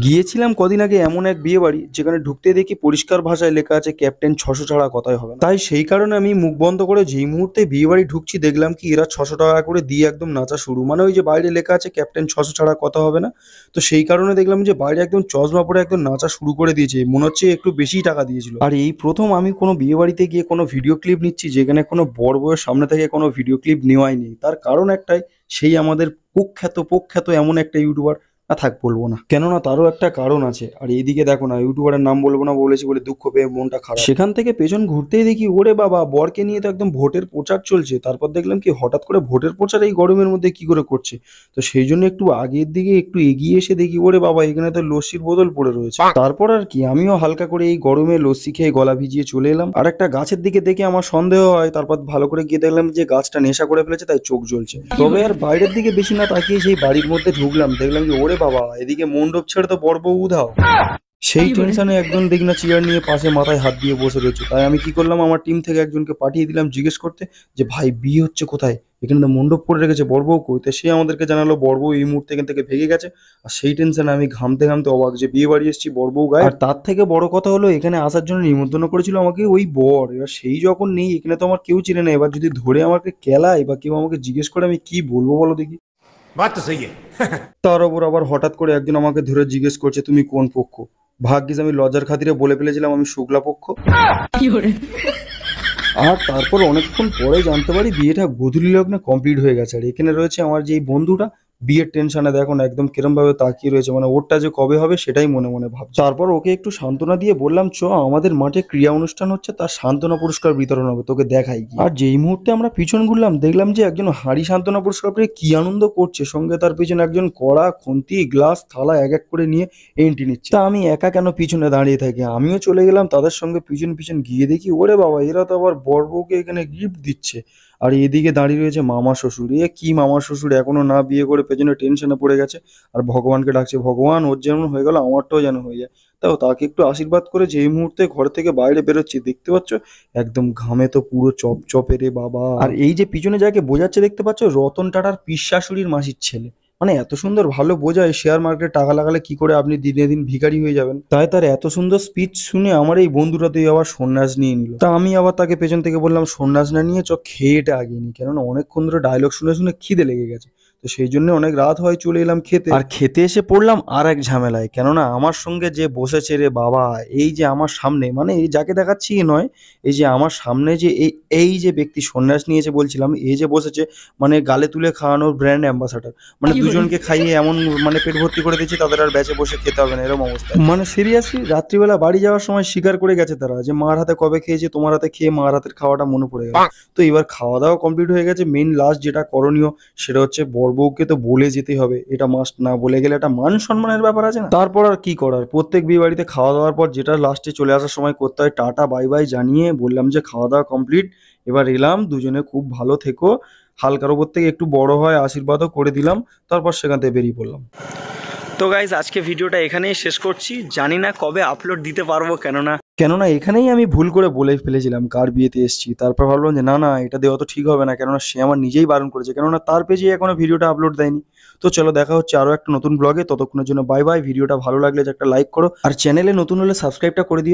গিয়েছিলাম কদিন আগে এমন এক বিয়ে বাড়ি যেখানে ঢুকতে দেখি পরিষ্কার ভাষায় লেখা আছে ক্যাপ্টেন 600 ছাড়া কথাই হবে না। তাই সেই কারণে আমি মুখ বন্ধ করে যেই মুহূর্তে বিয়ে বাড়ি ঢুকছি দেখলাম কি এরা 600 টাকা করে দিয়ে একদম নাচা শুরু, মানে ওই যে বাইরে লেখা আছে ক্যাপ্টেন 600 ছাড়া কথা হবে না। তো সেই কারণে দেখলাম যে বাইরে একদম চশমা পরে একদম নাচা শুরু করে দিয়েছে, মনে হচ্ছে একটু বেশিই টাকা দিয়েছিল। আর এই প্রথম আমি কোনো বিয়ে বাড়িতে গিয়ে কোনো ভিডিও ক্লিপ নিচ্ছি যেখানে কোনো বড় বউয়ের সামনে থেকে কোনো ভিডিও ক্লিপ নেওয়াই নেই। তার কারণ একটাই, সেই আমাদের প্রখ্যাত এমন একটা ইউটিউবার, থাক বলবো না, কেননা তারও একটা কারণ আছে। আর এইদিকে দেখো না, ইউটিউবারের নাম বলবো না বলেছি বলে দুঃখ পেয়ে মনটা খারাপ। সেখান থেকে পেছন ঘুরতেই দেখি ওরে বাবা, বরকে নিয়ে তো একদম ভোটের প্রচার চলছে। তারপর দেখলাম কি হঠাৎ করে ভোটের প্রচার এই গরমের মধ্যে কি করে করছে। তো সেই জন্য একটু আগের দিকে একটু এগিয়ে এসে দেখি ওরে বাবা, এখানে তো লস্যির বোতল পড়ে রয়েছে। তারপর আর কি আমিও হালকা করে এই গরমে লস্যি খেয়ে গলা ভিজিয়ে চলে এলাম। আর একটা গাছের দিকে দেখে আমার সন্দেহ হয়, তারপর ভালো করে গিয়ে দেখলাম যে গাছটা নেশা করে ফেলেছে, তাই চোখ জ্বলছে। তবে আর বাইরের দিকে বেশি না তাকিয়ে সেই বাড়ির মধ্যে ঢুকলাম, দেখলাম যে ওরে বাবা, এদিকে মণ্ডপ ছেড়ে তো বর বউ উধাও। সেই টেনশনে একজন দেখি না চেয়ার নিয়ে পাশে মাথায় হাত দিয়ে বসে রয়েছে। তাই আমি কি করলাম, আমার টিম থেকে একজনকে পাঠিয়ে দিলাম জিজ্ঞেস করতে যে ভাই বিয়ে হচ্ছে কোথায়, এখানে তো মণ্ডপ করে রেখেছে, বর বউ কই? তো সে আমাদেরকে জানালো বর বউ এই মুহূর্তে এখান থেকে ভেগে গেছে। আর সেই টেনশনে আমি ঘামতে ঘামতে অবাক যে বিয়ে বাড়ি এসেছি, বর বউ গায়ে। আর তার থেকে বড় কথা হলো, এখানে আসার জন্য নিমন্ত্রণ করেছিল আমাকে ওই বর। এবার সেই যখন নেই এখানে, তো আমার কেউ চিনে না। এবার যদি ধরে আমাকে কেলায় বা কেউ আমাকে জিজ্ঞেস করে, আমি কি বলবো বলো দেখি। बात तो सही है। তার ওপর আবার হঠাৎ করে একজন আমাকে ধরে জিজ্ঞেস করছে তুমি কোন পক্ষ। ভাগ্যিস আমি লজ্জার খাতিরে বলে ফেলেছিলাম আমি শুক্লা পক্ষ। আর তারপর অনেকক্ষণ পরে জানতে পারি বিয়েটা গোধূলি লগ্নে কমপ্লিট হয়ে গেছে। আর এখানে রয়েছে আমার যে এই বন্ধুটা, বিয়ের টেনশনে দেখো না একদম কিরম ভাবে তাকিয়ে রয়েছে, মানে ওরটা যে কবে হবে সেটাই মনে মনে ভাবছে। তারপর ওকে একটু সান্ত্বনা দিয়ে বললাম চ আমাদের মাঠে ক্রীড়া অনুষ্ঠান হচ্ছে, তার সান্ত্বনা পুরস্কার বিতরণ হবে, তোকে দেখাই গিয়ে। আর যেই মুহূর্তে আমরা পিছন ঘুরলাম দেখলাম যে একজন হাঁড়ি সান্ত্বনা পুরস্কার পেয়ে কি আনন্দ করছে, সঙ্গে তার পিছনে একজন কড়া খুন্তি গ্লাস থালা এক এক করে নিয়ে এন্ট্রি নিচ্ছে। তা আমি একা কেন পিছনে দাঁড়িয়ে থাকি, আমিও চলে গেলাম তাদের সঙ্গে পিছন পিছন গিয়ে দেখি ওরে বাবা, এরা তো আবার বর বউকে এখানে গিফট দিচ্ছে। আর এদিকে দাঁড়িয়ে রয়েছে মামা শ্বশুর। এ কি মামা শ্বশুর, এখনো না বিয়ে করে পেছনে টেনশনে পড়ে গেছে। আর ভগবানকে ডাকছে, ভগবান ওর যেমন হয়ে গেল আমারটাও যেন হয়ে যায়। তাও তাকে একটু আশীর্বাদ করে যেই মুহূর্তে ঘর থেকে বাইরে বেরোচ্ছি দেখতে পাচ্ছ একদম ঘামে তো পুরো চপচপে রে বাবা। আর এই যে পিছনে যাকে বোঝাচ্ছে দেখতে পাচ্ছ, রতন টাটার পিসশাশুড়ির মাসির ছেলে। মানে এত সুন্দর ভালো বোঝায় শেয়ার মার্কেটে টাকা লাগালে কি করে আপনি দিনে দিন ভিখারি হয়ে যাবেন। তাই তার এত সুন্দর স্পিচ শুনে আমার এই বন্ধুরা তুই আবার সন্ন্যাস নিয়ে নিল। তা আমি আবার তাকে পেছন থেকে বললাম সন্ন্যাস না নিয়ে চ খেয়েটা আগে নি, কেননা অনেকক্ষণ ধরে ডায়লগ শুনে শুনে খিদে লেগে গেছে। তো সেই জন্য অনেক রাত হয় চলে এলাম খেতে। আর খেতে এসে পড়লাম আর এক ঝামেলায়, কেননা আমার সঙ্গে যে বসেছে রে বাবা, এই যে আমার সামনে, মানে এই যাকে দেখাচ্ছি এ নয়, এই যে আমার সামনে যে এই যে ব্যক্তি সন্ন্যাস নিয়েছে বলছিলাম, এই যে বসেছে, মানে গালে তুলে খাওয়ানোর ব্র্যান্ড অ্যাম্বাসাডার। মানে দুজনকে খাইয়ে এমন মানে পেট ভর্তি করে দিয়েছে, তাদের আর ব্যাচে বসে খেতে হবে না এরকম অবস্থা। মানে সিরিয়াসলি রাত্রিবেলা বাড়ি যাওয়ার সময় স্বীকার করে গেছে তারা যে মার হাতে কবে খেয়েছে, তোমার হাতে খেয়ে মার হাতের খাওয়াটা মনে পড়ে গেল। তো এবার খাওয়া দাওয়া কমপ্লিট হয়ে গেছে, মেন লাস্ট যেটা করণীয় সেটা হচ্ছে বর বউকে তো বলে যেতে হবে, এটা মাস্ট, না বলে গেলে একটা মান সম্মানের ব্যাপার আছে না। তারপর আর কি করার, প্রত্যেক বিয়ে বাড়িতে খাওয়া দাওয়ার পর যেটা লাস্টে চলে আসার সময় করতে হয়, টাটা বাই বাই জানিয়ে বললাম যে খাওয়া দাওয়া কমপ্লিট, এবার এলাম, দুজনে খুব ভালো থেকো, হালকার ওপর থেকে একটু বড় হয় আশীর্বাদও করে দিলাম, তারপর সেখান থেকে বেরিয়ে পড়লাম। তো গাইজ আজকে ভিডিওটা এখানেই শেষ করছি, জানি না কবে আপলোড দিতে পারবো, কেননা এখানেই আমি ভুল করে বলে ফেলেছিলাম কার বিয়েতে এসেছি। তারপর ভাবলাম যে না না, এটা দেওয়া তো ঠিক হবে না, কেননা সে আমার নিজেই বারণ করেছে, কেননা তার পেজে এখনো ভিডিওটা আপলোড দেয়নি। তো চলো দেখা হচ্ছে আরো একটা নতুন ব্লগে, ততক্ষণের জন্য বাই বাই। ভিডিওটা ভালো লাগলে যে একটা লাইক করো, আর চ্যানেলে নতুন হলে সাবস্ক্রাইবটা করে দিও।